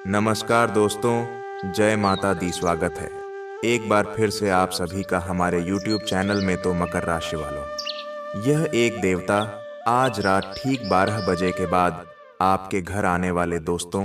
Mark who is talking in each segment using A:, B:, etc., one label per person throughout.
A: नमस्कार दोस्तों, जय माता दी। स्वागत है एक बार फिर से आप सभी का हमारे YouTube चैनल में। तो मकर राशि वालों, यह एक देवता आज रात ठीक 12 बजे के बाद आपके घर आने वाले दोस्तों,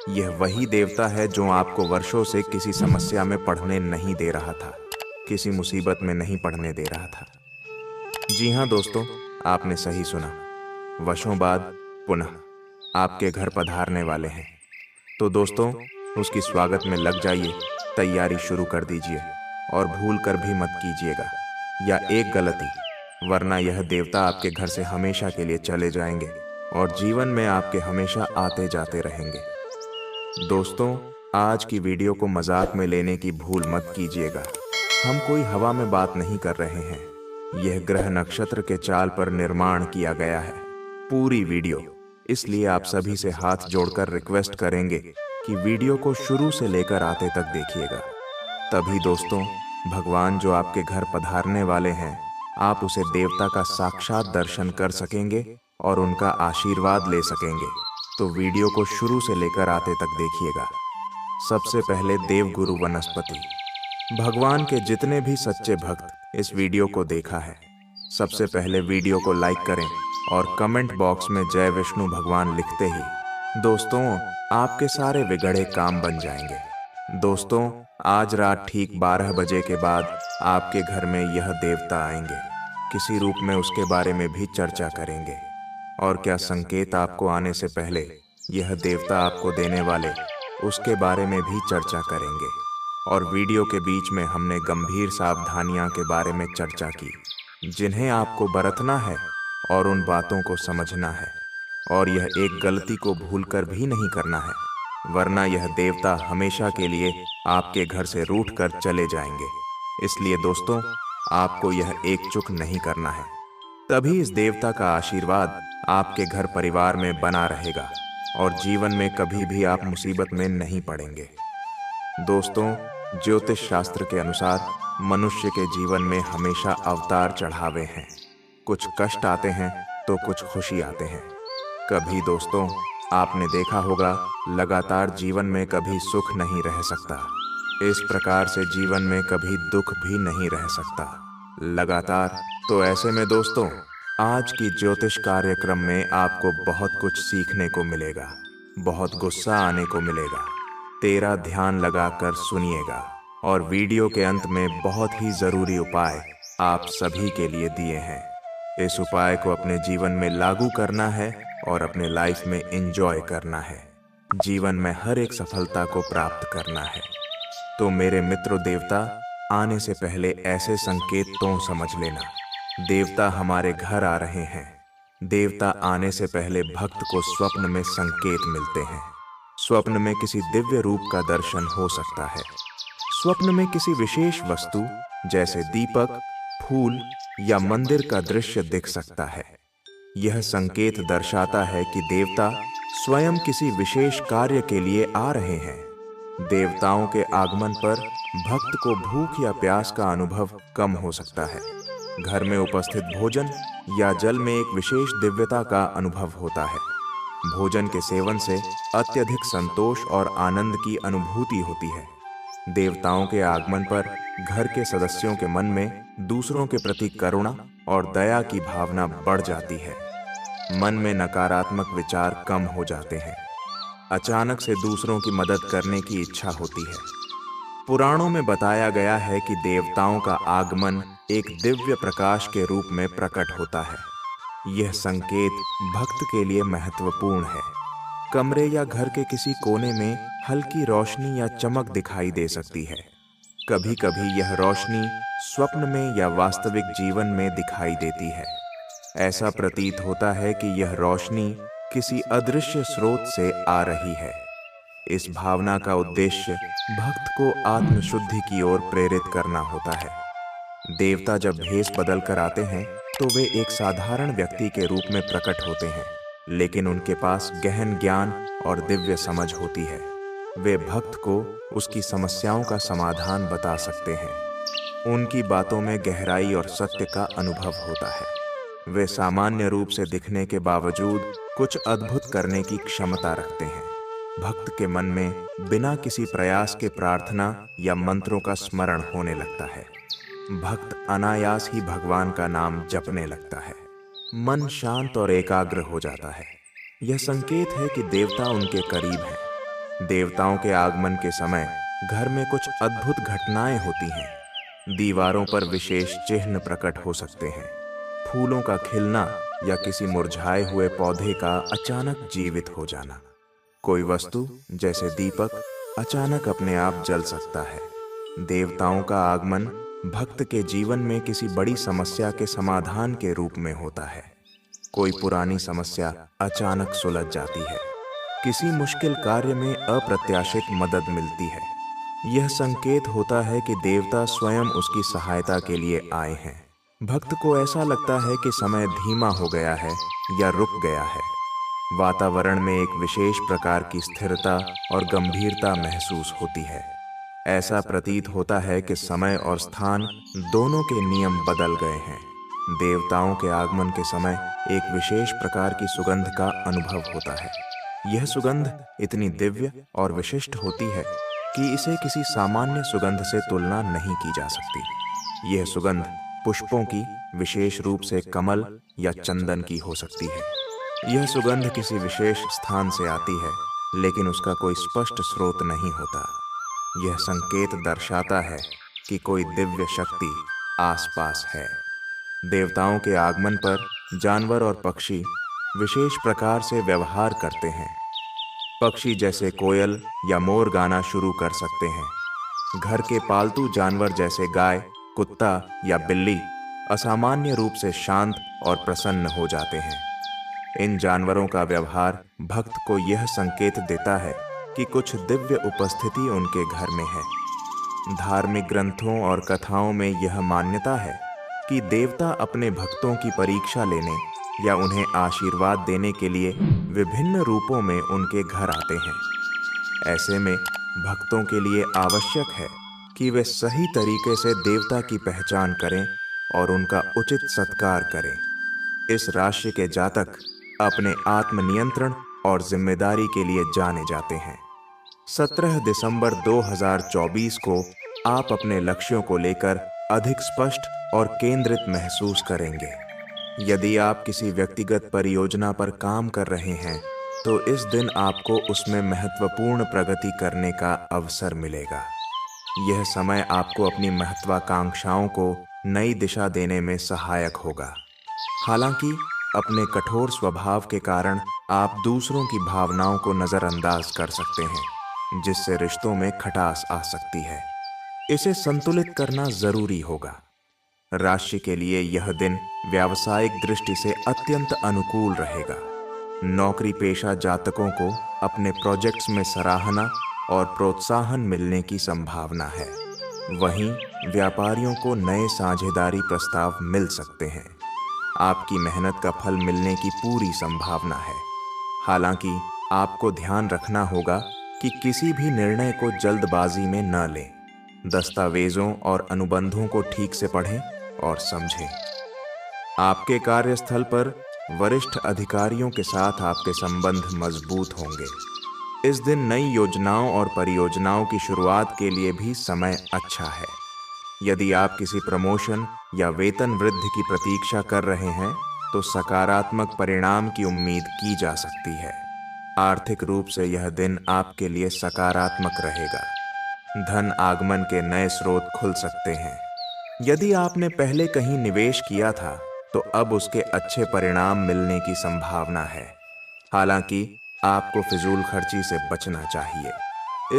A: यह वही देवता है जो आपको वर्षों से किसी समस्या में पड़ने नहीं दे रहा था, किसी मुसीबत में नहीं पड़ने दे रहा था। जी हाँ दोस्तों, आपने सही सुना, वर्षों बाद पुनः आपके घर पधारने वाले हैं। तो दोस्तों, उसकी स्वागत में लग जाइए, तैयारी शुरू कर दीजिए और भूल कर भी मत कीजिएगा या एक गलती, वरना यह देवता आपके घर से हमेशा के लिए चले जाएंगे और जीवन में आपके हमेशा आते जाते रहेंगे। दोस्तों, आज की वीडियो को मजाक में लेने की भूल मत कीजिएगा। हम कोई हवा में बात नहीं कर रहे हैं। यह ग्रह नक्षत्र के चाल पर निर्माण किया गया है पूरी वीडियो। इसलिए आप सभी से हाथ जोड़कर रिक्वेस्ट करेंगे कि वीडियो को शुरू से लेकर आते तक देखिएगा। तभी दोस्तों, भगवान जो आपके घर पधारने वाले हैं, आप उसे देवता का साक्षात दर्शन कर सकेंगे और उनका आशीर्वाद ले सकेंगे। तो वीडियो को शुरू से लेकर आते तक देखिएगा। सबसे पहले देवगुरु वनस्पति। भगवान के जितने भी सच्चे भक्त इस वीडियो को देखा है, सबसे पहले वीडियो को लाइक करें और कमेंट बॉक्स में जय विष्णु भगवान लिखते ही दोस्तों आपके सारे बिगड़े काम बन जाएंगे। दोस्तों, आज रात ठीक 12 बजे के बाद आपके घर में यह देवता आएंगे। किसी रूप में उसके बारे में भी चर्चा करेंगे और क्या संकेत आपको आने से पहले यह देवता आपको देने वाले, उसके बारे में भी चर्चा करेंगे। और वीडियो के बीच में हमने गंभीर सावधानियां के बारे में चर्चा की, जिन्हें आपको बरतना है और उन बातों को समझना है। और यह एक गलती को भूलकर भी नहीं करना है, वरना यह देवता हमेशा के लिए आपके घर से रूठ कर चले जाएंगे। इसलिए दोस्तों, आपको यह एक चूक नहीं करना है, तभी इस देवता का आशीर्वाद आपके घर परिवार में बना रहेगा और जीवन में कभी भी आप मुसीबत में नहीं पड़ेंगे। दोस्तों, ज्योतिष शास्त्र के अनुसार मनुष्य के जीवन में हमेशा अवतार चढ़ावे हैं। कुछ कष्ट आते हैं तो कुछ खुशी आते हैं। कभी दोस्तों, आपने देखा होगा, लगातार जीवन में कभी सुख नहीं रह सकता। इस प्रकार से जीवन में कभी दुख भी नहीं रह सकता लगातार। तो ऐसे में दोस्तों, आज की ज्योतिष कार्यक्रम में आपको बहुत कुछ सीखने को मिलेगा, बहुत गुस्सा आने को मिलेगा। तेरा ध्यान लगाकर सुनिएगा और वीडियो के अंत में बहुत ही जरूरी उपाय आप सभी के लिए दिए हैं। इस उपाय को अपने जीवन में लागू करना है और अपने लाइफ में एंजॉय करना है। जीवन में हर एक सफलता को प्राप्त करना है। तो मेरे मित्रों, देवता आने से पहले ऐसे संकेत तो समझ लेना। देवता हमारे घर आ रहे हैं। देवता आने से पहले भक्त को स्वप्न में संकेत मिलते हैं। स्वप्न में किसी दिव्य रूप का दर्शन हो सकता है। स्वप्न में किसी विशेष वस्तु जैसे दीपक, फूल या मंदिर का दृश्य दिख सकता है। यह संकेत दर्शाता है कि देवता स्वयं किसी विशेष कार्य के लिए आ रहे हैं। देवताओं के आगमन पर भक्त को भूख या प्यास का अनुभव कम हो सकता है। घर में उपस्थित भोजन या जल में एक विशेष दिव्यता का अनुभव होता है। भोजन के सेवन से अत्यधिक संतोष और आनंद की अनुभूति होती है। देवताओं के आगमन पर घर के सदस्यों के मन में दूसरों के प्रति करुणा और दया की भावना बढ़ जाती है। मन में नकारात्मक विचार कम हो जाते हैं। अचानक से दूसरों की मदद करने की इच्छा होती है। पुराणों में बताया गया है कि देवताओं का आगमन एक दिव्य प्रकाश के रूप में प्रकट होता है। यह संकेत भक्त के लिए महत्वपूर्ण है। कमरे या घर के किसी कोने में हल्की रोशनी या चमक दिखाई दे सकती है। कभी कभी यह रोशनी स्वप्न में या वास्तविक जीवन में दिखाई देती है। ऐसा प्रतीत होता है कि यह रोशनी किसी अदृश्य स्रोत से आ रही है। इस भावना का उद्देश्य भक्त को आत्मशुद्धि की ओर प्रेरित करना होता है। देवता जब भेष बदल कर आते हैं तो वे एक साधारण व्यक्ति के रूप में प्रकट होते हैं, लेकिन उनके पास गहन ज्ञान और दिव्य समझ होती है। वे भक्त को उसकी समस्याओं का समाधान बता सकते हैं। उनकी बातों में गहराई और सत्य का अनुभव होता है। वे सामान्य रूप से दिखने के बावजूद कुछ अद्भुत करने की क्षमता रखते हैं। भक्त के मन में बिना किसी प्रयास के प्रार्थना या मंत्रों का स्मरण होने लगता है। भक्त अनायास ही भगवान का नाम जपने लगता है। मन शांत और एकाग्र हो जाता है। यह संकेत है कि देवता उनके करीब हैं। देवताओं के आगमन के समय घर में कुछ अद्भुत घटनाएं होती हैं। दीवारों पर विशेष चिन्ह प्रकट हो सकते हैं। फूलों का खिलना या किसी मुरझाए हुए पौधे का अचानक जीवित हो जाना। कोई वस्तु जैसे दीपक अचानक अपने आप जल सकता है। देवताओं का आगमन भक्त के जीवन में किसी बड़ी समस्या के समाधान के रूप में होता है। कोई पुरानी समस्या अचानक सुलझ जाती है। किसी मुश्किल कार्य में अप्रत्याशित मदद मिलती है। यह संकेत होता है कि देवता स्वयं उसकी सहायता के लिए आए हैं। भक्त को ऐसा लगता है कि समय धीमा हो गया है या रुक गया है। वातावरण में एक विशेष प्रकार की स्थिरता और गंभीरता महसूस होती है। ऐसा प्रतीत होता है कि समय और स्थान दोनों के नियम बदल गए हैं। देवताओं के आगमन के समय एक विशेष प्रकार की सुगंध का अनुभव होता है। यह सुगंध इतनी दिव्य और विशिष्ट होती है कि इसे किसी सामान्य सुगंध से तुलना नहीं की जा सकती। यह सुगंध पुष्पों की, विशेष रूप से कमल या चंदन की हो सकती है। यह सुगंध किसी विशेष स्थान से आती है, लेकिन उसका कोई स्पष्ट स्रोत नहीं होता। यह संकेत दर्शाता है कि कोई दिव्य शक्ति आसपास है। देवताओं के आगमन पर जानवर और पक्षी विशेष प्रकार से व्यवहार करते हैं। पक्षी जैसे कोयल या मोर गाना शुरू कर सकते हैं। घर के पालतू जानवर जैसे गाय, कुत्ता या बिल्ली असामान्य रूप से शांत और प्रसन्न हो जाते हैं। इन जानवरों का व्यवहार भक्त को यह संकेत देता है कि कुछ दिव्य उपस्थिति उनके घर में है। धार्मिक ग्रंथों और कथाओं में यह मान्यता है कि देवता अपने भक्तों की परीक्षा लेने या उन्हें आशीर्वाद देने के लिए विभिन्न रूपों में उनके घर आते हैं। ऐसे में भक्तों के लिए आवश्यक है कि वे सही तरीके से देवता की पहचान करें और उनका उचित सत्कार करें। इस राशि के जातक अपने आत्मनियंत्रण और जिम्मेदारी के लिए जाने जाते हैं। 17 दिसंबर 2024 को आप अपने लक्ष्यों को लेकर अधिक स्पष्ट और केंद्रित महसूस करेंगे। यदि आप किसी व्यक्तिगत परियोजना पर काम कर रहे हैं, तो इस दिन आपको उसमें महत्वपूर्ण प्रगति करने का अवसर मिलेगा। यह समय आपको अपनी महत्वाकांक्षाओं को नई दिशा देने में सहायक होगा। हालांकि अपने कठोर स्वभाव के कारण आप दूसरों की भावनाओं को नज़रअंदाज कर सकते हैं, जिससे रिश्तों में खटास आ सकती है। इसे संतुलित करना जरूरी होगा। राशि के लिए यह दिन व्यावसायिक दृष्टि से अत्यंत अनुकूल रहेगा। नौकरी पेशा जातकों को अपने प्रोजेक्ट्स में सराहना और प्रोत्साहन मिलने की संभावना है। वहीं व्यापारियों को नए साझेदारी प्रस्ताव मिल सकते हैं। आपकी मेहनत का फल मिलने की पूरी संभावना है। हालांकि आपको ध्यान रखना होगा कि किसी भी निर्णय को जल्दबाजी में न लें। दस्तावेजों और अनुबंधों को ठीक से पढ़ें और समझें। आपके कार्यस्थल पर वरिष्ठ अधिकारियों के साथ आपके संबंध मजबूत होंगे। इस दिन नई योजनाओं और परियोजनाओं की शुरुआत के लिए भी समय अच्छा है। यदि आप किसी प्रमोशन या वेतन वृद्धि की प्रतीक्षा कर रहे हैं, तो सकारात्मक परिणाम की उम्मीद की जा सकती है। आर्थिक रूप से यह दिन आपके लिए सकारात्मक रहेगा। धन आगमन के नए स्रोत खुल सकते हैं। यदि आपने पहले कहीं निवेश किया था, तो अब उसके अच्छे परिणाम मिलने की संभावना है। हालांकि आपको फिजूल खर्ची से बचना चाहिए।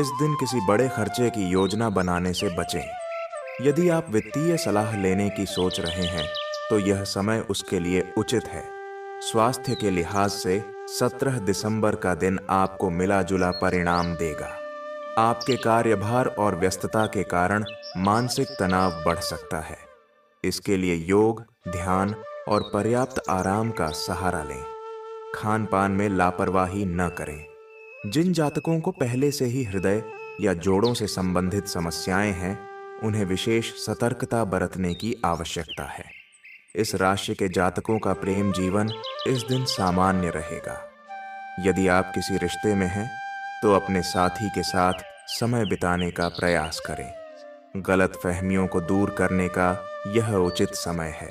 A: इस दिन किसी बड़े खर्चे की योजना बनाने से बचें। यदि आप वित्तीय सलाह लेने की सोच रहे हैं, तो यह समय उसके लिए उचित है। स्वास्थ्य के लिहाज से 17 दिसंबर का दिन आपको मिला जुला परिणाम देगा। आपके कार्यभार और व्यस्तता के कारण मानसिक तनाव बढ़ सकता है। इसके लिए योग, ध्यान और पर्याप्त आराम का सहारा लें। खान पान में लापरवाही न करें। जिन जातकों को पहले से ही हृदय या जोड़ों से संबंधित समस्याएं हैं, उन्हें विशेष सतर्कता बरतने की आवश्यकता है। इस राशि के जातकों का प्रेम जीवन इस दिन सामान्य रहेगा। यदि आप किसी रिश्ते में हैं, तो अपने साथी के साथ समय बिताने का प्रयास करें। गलत फहमियों को दूर करने का यह उचित समय है।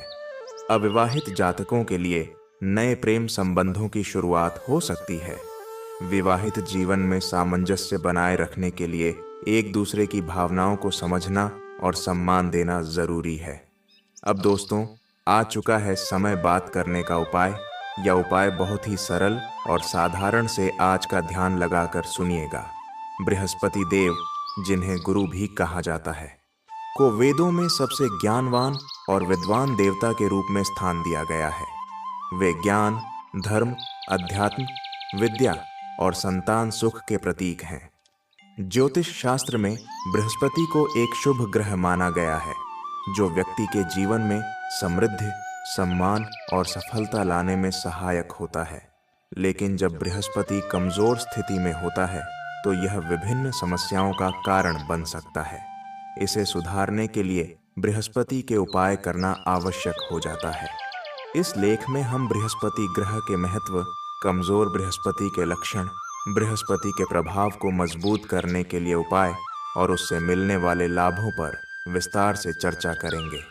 A: अविवाहित जातकों के लिए नए प्रेम संबंधों की शुरुआत हो सकती है। विवाहित जीवन में सामंजस्य बनाए रखने के लिए एक दूसरे की भावनाओं को समझना और सम्मान देना जरूरी है। अब दोस्तों, आ चुका है समय बात करने का उपाय। यह उपाय बहुत ही सरल और साधारण से आज का ध्यान लगाकर सुनिएगा। बृहस्पति देव, जिन्हें गुरु भी कहा जाता है, को वेदों में सबसे ज्ञानवान और विद्वान देवता के रूप में स्थान दिया गया है। वे ज्ञान, धर्म, अध्यात्म, विद्या और संतान सुख के प्रतीक हैं। ज्योतिष शास्त्र में बृहस्पति को एक शुभ ग्रह माना गया है, जो व्यक्ति के जीवन में समृद्धि, सम्मान और सफलता लाने में सहायक होता है। लेकिन जब बृहस्पति कमजोर स्थिति में होता है तो यह विभिन्न समस्याओं का कारण बन सकता है। इसे सुधारने के लिए बृहस्पति के उपाय करना आवश्यक हो जाता है। इस लेख में हम बृहस्पति ग्रह के महत्व, कमजोर बृहस्पति के लक्षण, बृहस्पति के प्रभाव को मजबूत करने के लिए उपाय और उससे मिलने वाले लाभों पर विस्तार से चर्चा करेंगे।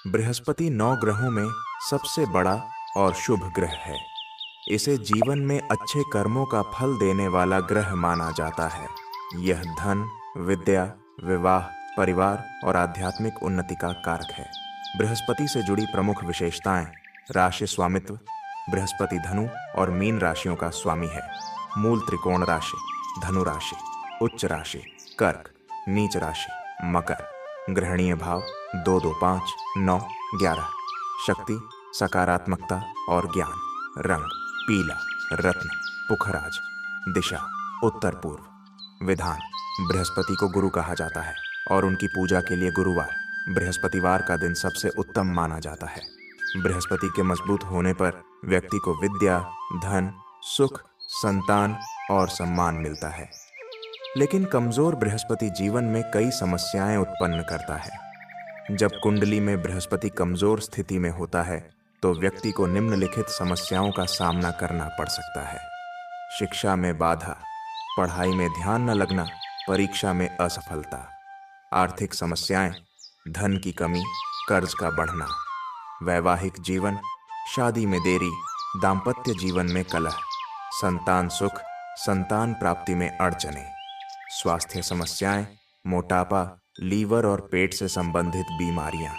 A: बृहस्पति 9 ग्रहों में सबसे बड़ा और शुभ ग्रह है। इसे जीवन में अच्छे कर्मों का फल देने वाला ग्रह माना जाता है। यह धन, विद्या, विवाह, परिवार और आध्यात्मिक उन्नति का कारक है। बृहस्पति से जुड़ी प्रमुख विशेषताएं: राशि स्वामित्व: बृहस्पति धनु और मीन राशियों का स्वामी है। मूल त्रिकोण राशि धनु राशि, उच्च राशि कर्क, नीच राशि मकर। ग्रहणीय भाव 2, 2, 5, 9, 11। शक्ति, सकारात्मकता और ज्ञान। रंग पीला, रत्न, पुखराज। दिशा उत्तर पूर्व। विधान: बृहस्पति को गुरु कहा जाता है और उनकी पूजा के लिए गुरुवार, बृहस्पतिवार का दिन सबसे उत्तम माना जाता है। बृहस्पति के मजबूत होने पर व्यक्ति को विद्या, धन, सुख, संतान और सम्मान मिलता है। लेकिन कमजोर बृहस्पति जीवन में कई समस्याएं उत्पन्न करता है। जब कुंडली में बृहस्पति कमजोर स्थिति में होता है तो व्यक्ति को निम्नलिखित समस्याओं का सामना करना पड़ सकता है। शिक्षा में बाधा, पढ़ाई में ध्यान न लगना, परीक्षा में असफलता। आर्थिक समस्याएं, धन की कमी, कर्ज का बढ़ना। वैवाहिक जीवन, शादी में देरी, दाम्पत्य जीवन में कलह। संतान सुख, संतान प्राप्ति में अड़चने। स्वास्थ्य समस्याएं, मोटापा, लीवर और पेट से संबंधित बीमारियां।